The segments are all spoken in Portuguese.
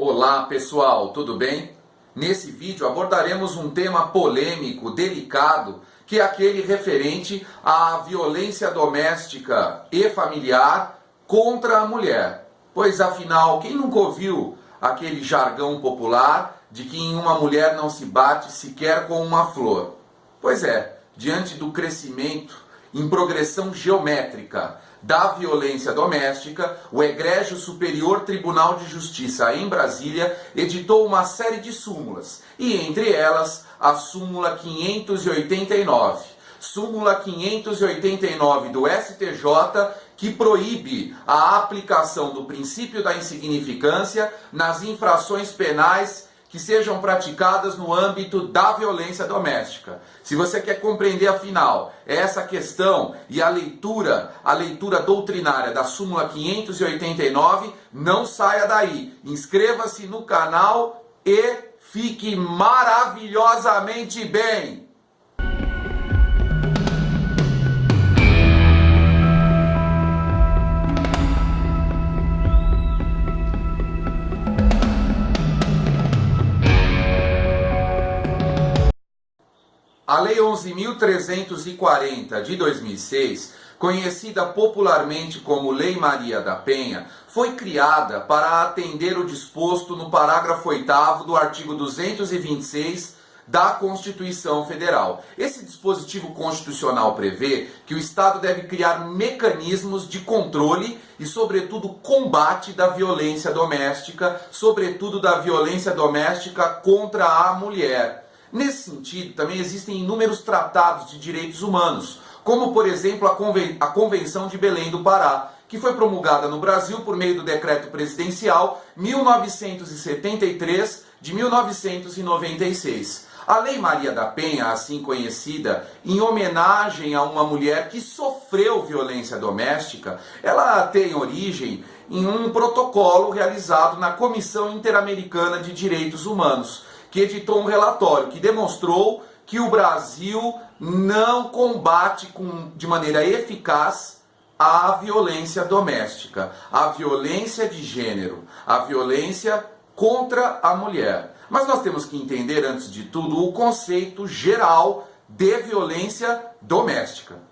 Olá pessoal, tudo bem? Nesse vídeo abordaremos um tema polêmico, delicado, que é aquele referente à violência doméstica e familiar contra a mulher. Pois afinal, quem nunca ouviu aquele jargão popular de que em uma mulher não se bate sequer com uma flor? Pois é, diante do crescimento em progressão geométrica da violência doméstica, o Egrégio Superior Tribunal de Justiça em Brasília editou uma série de súmulas, e entre elas a súmula 589. Súmula 589 do STJ, que proíbe a aplicação do princípio da insignificância nas infrações penais que sejam praticadas no âmbito da violência doméstica. Se você quer compreender, afinal, essa questão e a leitura doutrinária da súmula 589, não saia daí. Inscreva-se no canal e fique maravilhosamente bem! A Lei 11.340 de 2006, conhecida popularmente como Lei Maria da Penha, foi criada para atender o disposto no parágrafo 8º do artigo 226 da Constituição Federal. Esse dispositivo constitucional prevê que o Estado deve criar mecanismos de controle e, sobretudo, combate da violência doméstica, sobretudo da violência doméstica contra a mulher. Nesse sentido, também existem inúmeros tratados de direitos humanos, como, por exemplo, a Convenção de Belém do Pará, que foi promulgada no Brasil por meio do Decreto Presidencial 1973 de 1996. A Lei Maria da Penha, assim conhecida, em homenagem a uma mulher que sofreu violência doméstica, ela tem origem em um protocolo realizado na Comissão Interamericana de Direitos Humanos, que editou um relatório que demonstrou que o Brasil não combate de maneira eficaz a violência doméstica, a violência de gênero, a violência contra a mulher. Mas nós temos que entender, antes de tudo, o conceito geral de violência doméstica.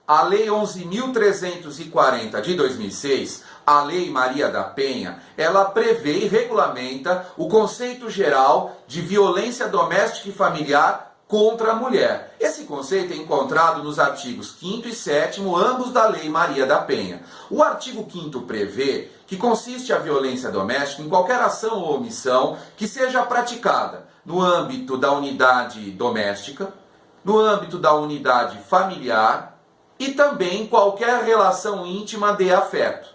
A Lei 11.340 de 2006, a Lei Maria da Penha, ela prevê e regulamenta o conceito geral de violência doméstica e familiar contra a mulher. Esse conceito é encontrado nos artigos 5º e 7º, ambos da Lei Maria da Penha. O artigo 5º prevê que consiste a violência doméstica em qualquer ação ou omissão que seja praticada no âmbito da unidade doméstica, no âmbito da unidade familiar, e também qualquer relação íntima de afeto.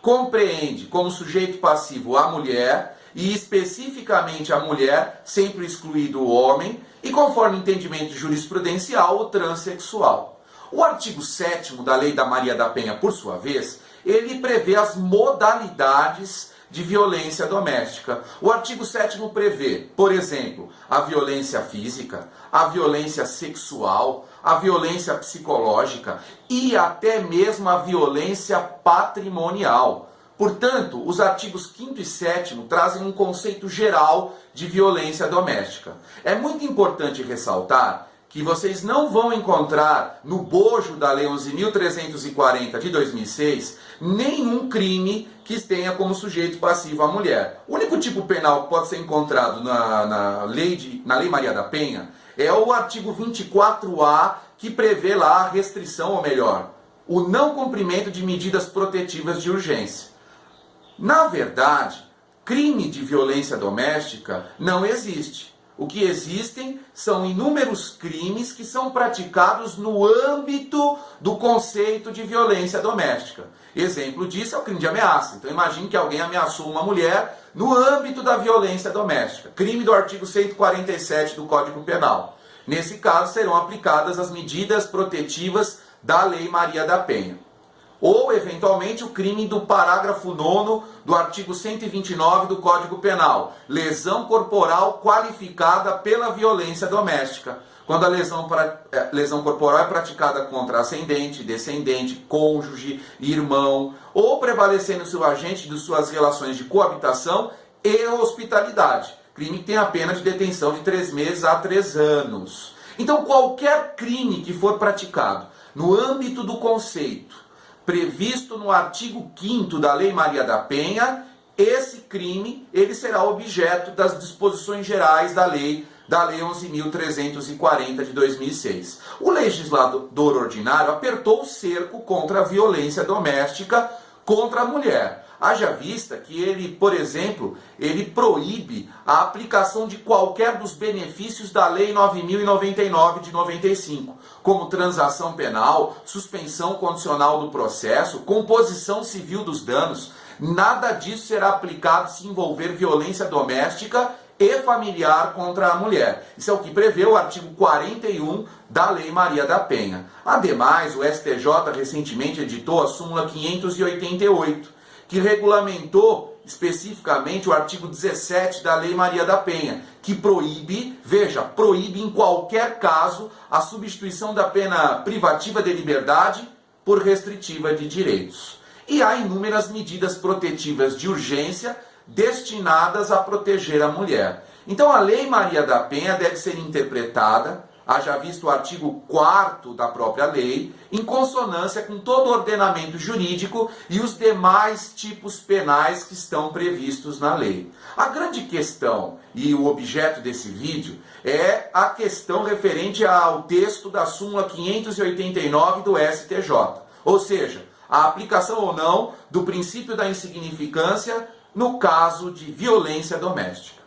Compreende como sujeito passivo a mulher, e especificamente a mulher, sempre excluído o homem, e conforme entendimento jurisprudencial, o transexual. O artigo 7º da Lei da Maria da Penha, por sua vez, ele prevê as modalidades de violência doméstica. O artigo 7º prevê, por exemplo, a violência física, a violência sexual, a violência psicológica e até mesmo a violência patrimonial. Portanto, os artigos 5º e 7º trazem um conceito geral de violência doméstica. É muito importante ressaltar que vocês não vão encontrar no bojo da Lei 11.340 de 2006 nenhum crime que tenha como sujeito passivo a mulher. O único tipo penal que pode ser encontrado na Lei Maria da Penha é o artigo 24A, que prevê lá a restrição, ou melhor, o não cumprimento de medidas protetivas de urgência. Na verdade, crime de violência doméstica não existe. O que existem são inúmeros crimes que são praticados no âmbito do conceito de violência doméstica. Exemplo disso é o crime de ameaça. Então imagine que alguém ameaçou uma mulher no âmbito da violência doméstica. Crime do artigo 147 do Código Penal. Nesse caso serão aplicadas as medidas protetivas da Lei Maria da Penha. Ou, eventualmente, o crime do parágrafo 9º do artigo 129 do Código Penal, lesão corporal qualificada pela violência doméstica. quando a lesão corporal é praticada contra ascendente, descendente, cônjuge, irmão, ou prevalecendo-se o agente de suas relações de coabitação e hospitalidade. Crime que tem a pena de detenção de 3 meses a 3 anos. Então, qualquer crime que for praticado no âmbito do conceito previsto no artigo 5º da Lei Maria da Penha, esse crime ele será objeto das disposições gerais da Lei 11.340 de 2006. O legislador ordinário apertou o cerco contra a violência doméstica contra a mulher. Haja vista que ele, por exemplo, ele proíbe a aplicação de qualquer dos benefícios da Lei 9.099 de 95, como transação penal, suspensão condicional do processo, composição civil dos danos. Nada disso será aplicado se envolver violência doméstica e familiar contra a mulher. Isso é o que prevê o artigo 41 da Lei Maria da Penha. Ademais, o STJ recentemente editou a súmula 588, que regulamentou especificamente o artigo 17 da Lei Maria da Penha, que proíbe, veja, proíbe em qualquer caso a substituição da pena privativa de liberdade por restritiva de direitos. E há inúmeras medidas protetivas de urgência destinadas a proteger a mulher. Então a Lei Maria da Penha deve ser interpretada, haja visto o artigo 4º da própria lei, em consonância com todo o ordenamento jurídico e os demais tipos penais que estão previstos na lei. A grande questão e o objeto desse vídeo é a questão referente ao texto da súmula 589 do STJ, ou seja, a aplicação ou não do princípio da insignificância no caso de violência doméstica.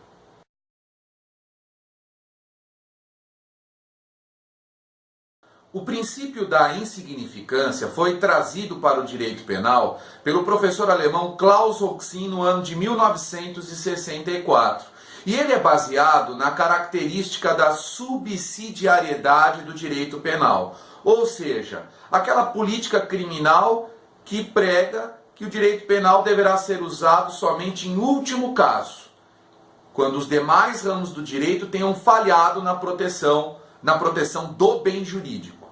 O princípio da insignificância foi trazido para o direito penal pelo professor alemão Klaus Roxin no ano de 1964. E ele é baseado na característica da subsidiariedade do direito penal, ou seja, aquela política criminal que prega que o direito penal deverá ser usado somente em último caso, quando os demais ramos do direito tenham falhado na proteção do bem jurídico.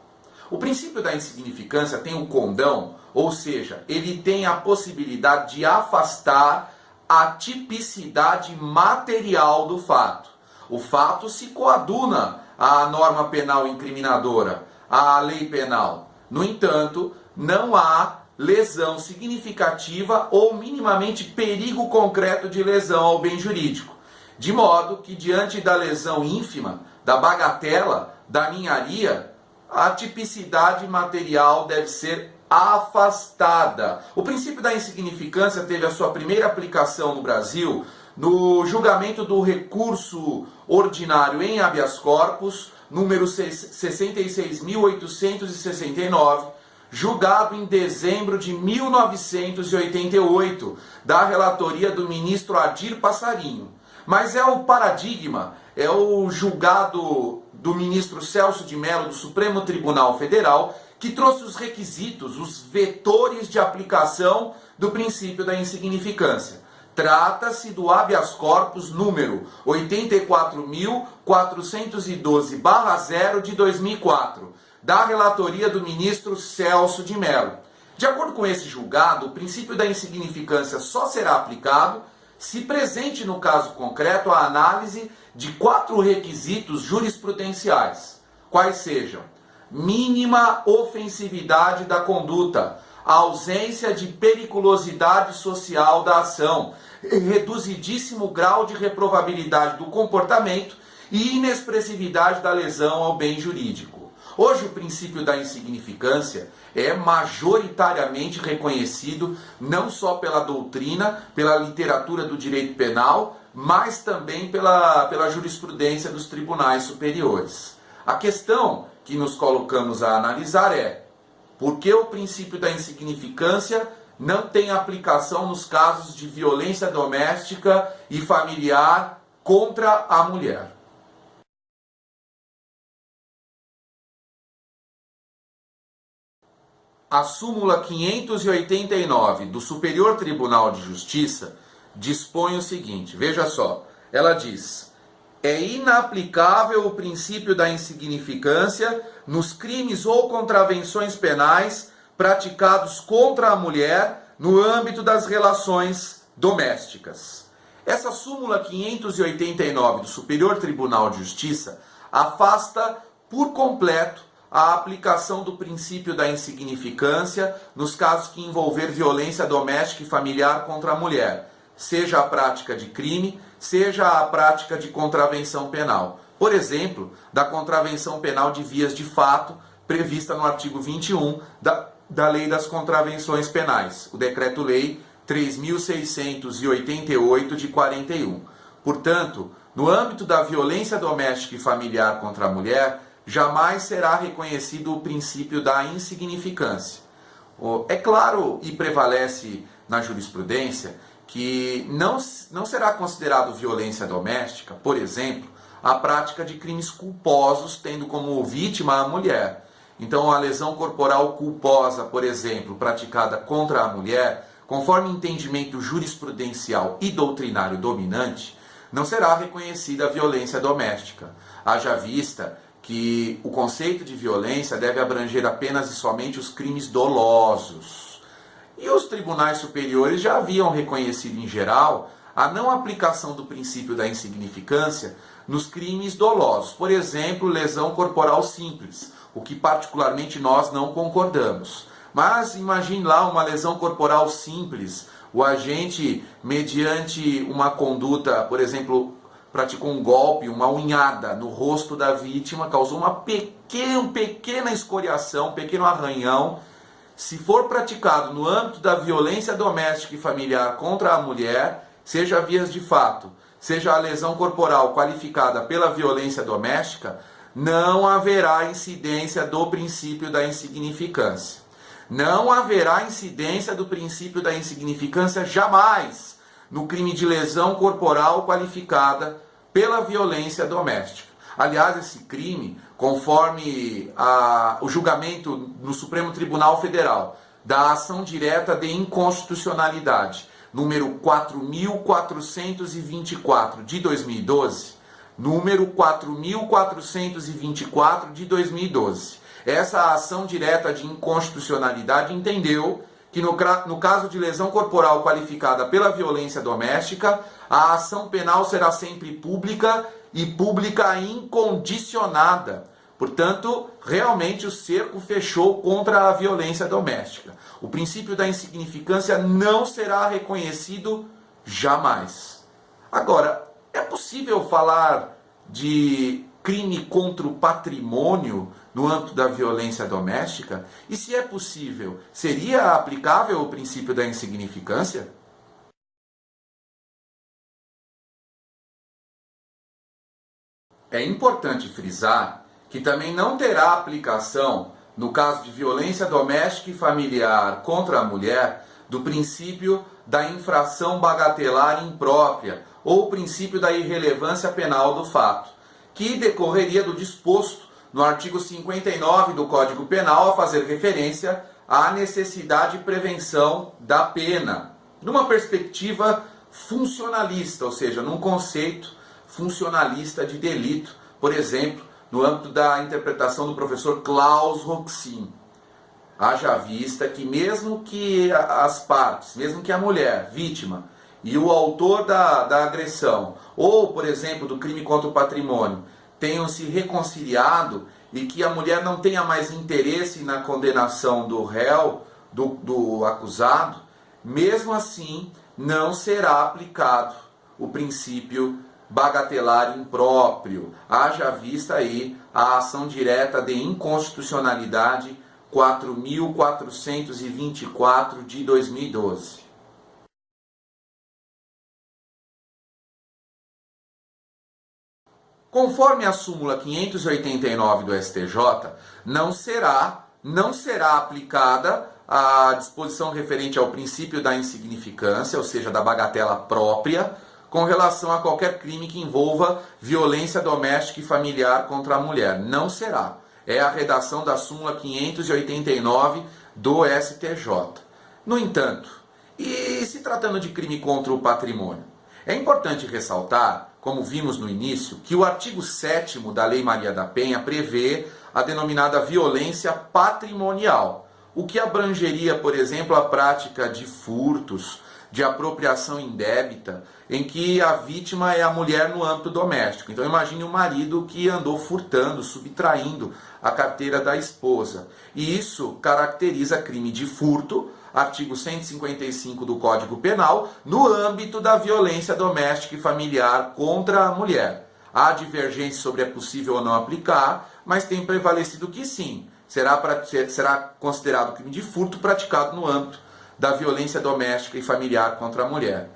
O princípio da insignificância tem o condão, ou seja, ele tem a possibilidade de afastar a tipicidade material do fato. O fato se coaduna à norma penal incriminadora, à lei penal. No entanto, não há lesão significativa ou minimamente perigo concreto de lesão ao bem jurídico. De modo que, diante da lesão ínfima, da bagatela, da ninharia, a tipicidade material deve ser afastada. O princípio da insignificância teve a sua primeira aplicação no Brasil no julgamento do recurso ordinário em habeas corpus, número 66.869, julgado em dezembro de 1988, da relatoria do ministro Adir Passarinho. Mas é o paradigma, é o julgado do ministro Celso de Mello do Supremo Tribunal Federal que trouxe os requisitos, os vetores de aplicação do princípio da insignificância. Trata-se do habeas corpus número 84.412/0 de 2004, da relatoria do ministro Celso de Mello. De acordo com esse julgado, o princípio da insignificância só será aplicado se presente no caso concreto a análise de 4 requisitos jurisprudenciais, quais sejam: mínima ofensividade da conduta, ausência de periculosidade social da ação, reduzidíssimo grau de reprovabilidade do comportamento e inexpressividade da lesão ao bem jurídico. Hoje o princípio da insignificância é majoritariamente reconhecido não só pela doutrina, pela literatura do direito penal, mas também pela jurisprudência dos tribunais superiores. A questão que nos colocamos a analisar é: por que o princípio da insignificância não tem aplicação nos casos de violência doméstica e familiar contra a mulher? A súmula 589 do Superior Tribunal de Justiça dispõe o seguinte, veja só, ela diz: É inaplicável o princípio da insignificância nos crimes ou contravenções penais praticados contra a mulher no âmbito das relações domésticas. Essa súmula 589 do Superior Tribunal de Justiça afasta por completo a aplicação do princípio da insignificância nos casos que envolver violência doméstica e familiar contra a mulher, seja a prática de crime, seja a prática de contravenção penal. Por exemplo, da contravenção penal de vias de fato, prevista no artigo 21 da Lei das Contravenções Penais, o Decreto-Lei 3.688 de 41. Portanto, no âmbito da violência doméstica e familiar contra a mulher, jamais será reconhecido o princípio da insignificância. É claro e prevalece na jurisprudência que não será considerado violência doméstica, por exemplo, a prática de crimes culposos tendo como vítima a mulher. Então, a lesão corporal culposa, por exemplo, praticada contra a mulher, conforme entendimento jurisprudencial e doutrinário dominante, não será reconhecida a violência doméstica. Haja vista que o conceito de violência deve abranger apenas e somente os crimes dolosos. E os tribunais superiores já haviam reconhecido, em geral, a não aplicação do princípio da insignificância nos crimes dolosos. Por exemplo, lesão corporal simples, o que particularmente nós não concordamos. Mas imagine lá uma lesão corporal simples, o agente, mediante uma conduta, por exemplo, praticou um golpe, uma unhada no rosto da vítima, causou uma pequena escoriação, um pequeno arranhão. Se for praticado no âmbito da violência doméstica e familiar contra a mulher, seja vias de fato, seja a lesão corporal qualificada pela violência doméstica, não haverá incidência do princípio da insignificância. Não haverá incidência do princípio da insignificância jamais no crime de lesão corporal qualificada pela violência doméstica. Aliás, esse crime, conforme o julgamento no Supremo Tribunal Federal da ação direta de inconstitucionalidade, número 4.424 de 2012, número 4.424 de 2012. Essa ação direta de inconstitucionalidade entendeu que no caso de lesão corporal qualificada pela violência doméstica, a ação penal será sempre pública e pública incondicionada. Portanto, realmente o cerco fechou contra a violência doméstica. O princípio da insignificância não será reconhecido jamais. Agora, é possível falar de crime contra o patrimônio no âmbito da violência doméstica? E se é possível, seria aplicável o princípio da insignificância? É importante frisar que também não terá aplicação, no caso de violência doméstica e familiar contra a mulher, do princípio da infração bagatelar imprópria ou o princípio da irrelevância penal do fato, que decorreria do disposto no artigo 59 do Código Penal a fazer referência à necessidade de prevenção da pena, numa perspectiva funcionalista, ou seja, num conceito funcionalista de delito, por exemplo, no âmbito da interpretação do professor Klaus Roxin. Haja vista que mesmo que as partes, mesmo que a mulher, vítima, e o autor da agressão, ou, por exemplo, do crime contra o patrimônio, tenham se reconciliado e que a mulher não tenha mais interesse na condenação do réu, do acusado, mesmo assim não será aplicado o princípio bagatelar impróprio. Haja vista aí a ação direta de inconstitucionalidade 4.424 de 2012. Conforme a súmula 589 do STJ, não será aplicada a disposição referente ao princípio da insignificância, ou seja, da bagatela própria, com relação a qualquer crime que envolva violência doméstica e familiar contra a mulher. Não será. É a redação da súmula 589 do STJ. No entanto, e se tratando de crime contra o patrimônio? É importante ressaltar, como vimos no início, que o artigo 7º da Lei Maria da Penha prevê a denominada violência patrimonial, o que abrangeria, por exemplo, a prática de furtos, de apropriação indébita, em que a vítima é a mulher no âmbito doméstico. Então imagine um marido que andou furtando, subtraindo a carteira da esposa. E isso caracteriza crime de furto, artigo 155 do Código Penal, no âmbito da violência doméstica e familiar contra a mulher. Há divergência sobre é possível ou não aplicar, mas tem prevalecido que sim, será considerado crime de furto praticado no âmbito da violência doméstica e familiar contra a mulher.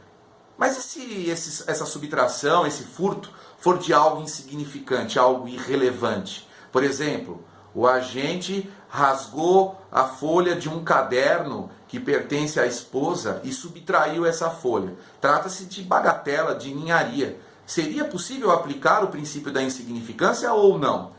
Mas e se essa subtração, esse furto, for de algo insignificante, algo irrelevante? Por exemplo, o agente rasgou a folha de um caderno que pertence à esposa e subtraiu essa folha. Trata-se de bagatela, de ninharia. Seria possível aplicar o princípio da insignificância ou não?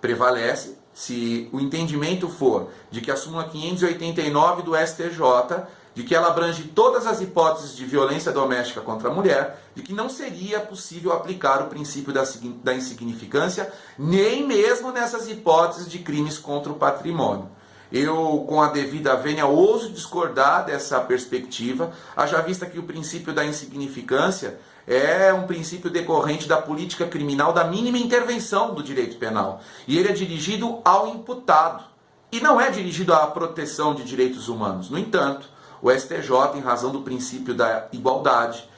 Prevalece, se o entendimento for de que a súmula 589 do STJ, de que ela abrange todas as hipóteses de violência doméstica contra a mulher, de que não seria possível aplicar o princípio da insignificância, nem mesmo nessas hipóteses de crimes contra o patrimônio. Eu, com a devida vênia, ouso discordar dessa perspectiva, haja vista que o princípio da insignificância é um princípio decorrente da política criminal da mínima intervenção do direito penal. E ele é dirigido ao imputado, e não é dirigido à proteção de direitos humanos. No entanto, o STJ, em razão do princípio da igualdade,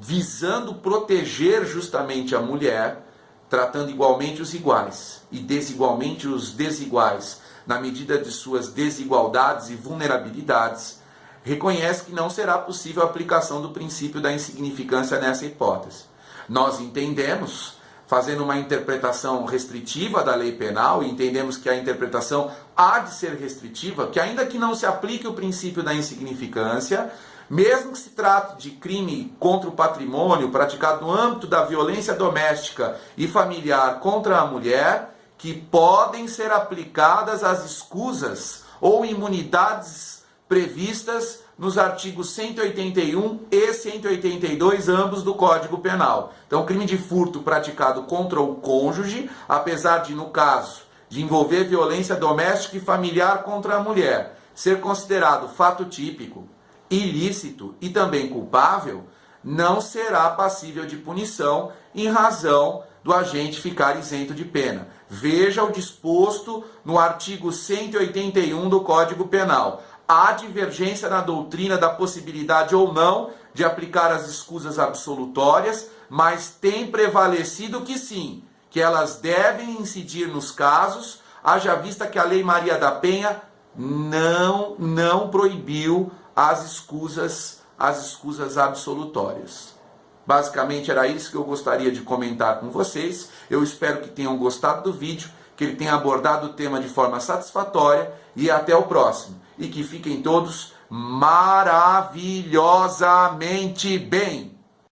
visando proteger justamente a mulher, tratando igualmente os iguais e desigualmente os desiguais, na medida de suas desigualdades e vulnerabilidades, reconhece que não será possível a aplicação do princípio da insignificância nessa hipótese. Nós entendemos, fazendo uma interpretação restritiva da lei penal, e entendemos que a interpretação há de ser restritiva, que ainda que não se aplique o princípio da insignificância, mesmo que se trate de crime contra o patrimônio praticado no âmbito da violência doméstica e familiar contra a mulher, que podem ser aplicadas as escusas ou imunidades previstas nos artigos 181 e 182, ambos do Código Penal. Então, crime de furto praticado contra o cônjuge, apesar de, no caso de envolver violência doméstica e familiar contra a mulher, ser considerado fato típico, ilícito e também culpável, não será passível de punição em razão do agente ficar isento de pena. Veja o disposto no artigo 181 do Código Penal. Há divergência na doutrina da possibilidade ou não de aplicar as escusas absolutórias, mas tem prevalecido que sim, que elas devem incidir nos casos, haja vista que a Lei Maria da Penha não proibiu as escusas absolutórias. Basicamente era isso que eu gostaria de comentar com vocês. Eu espero que tenham gostado do vídeo, que ele tenha abordado o tema de forma satisfatória, e até o próximo. E que fiquem todos maravilhosamente bem.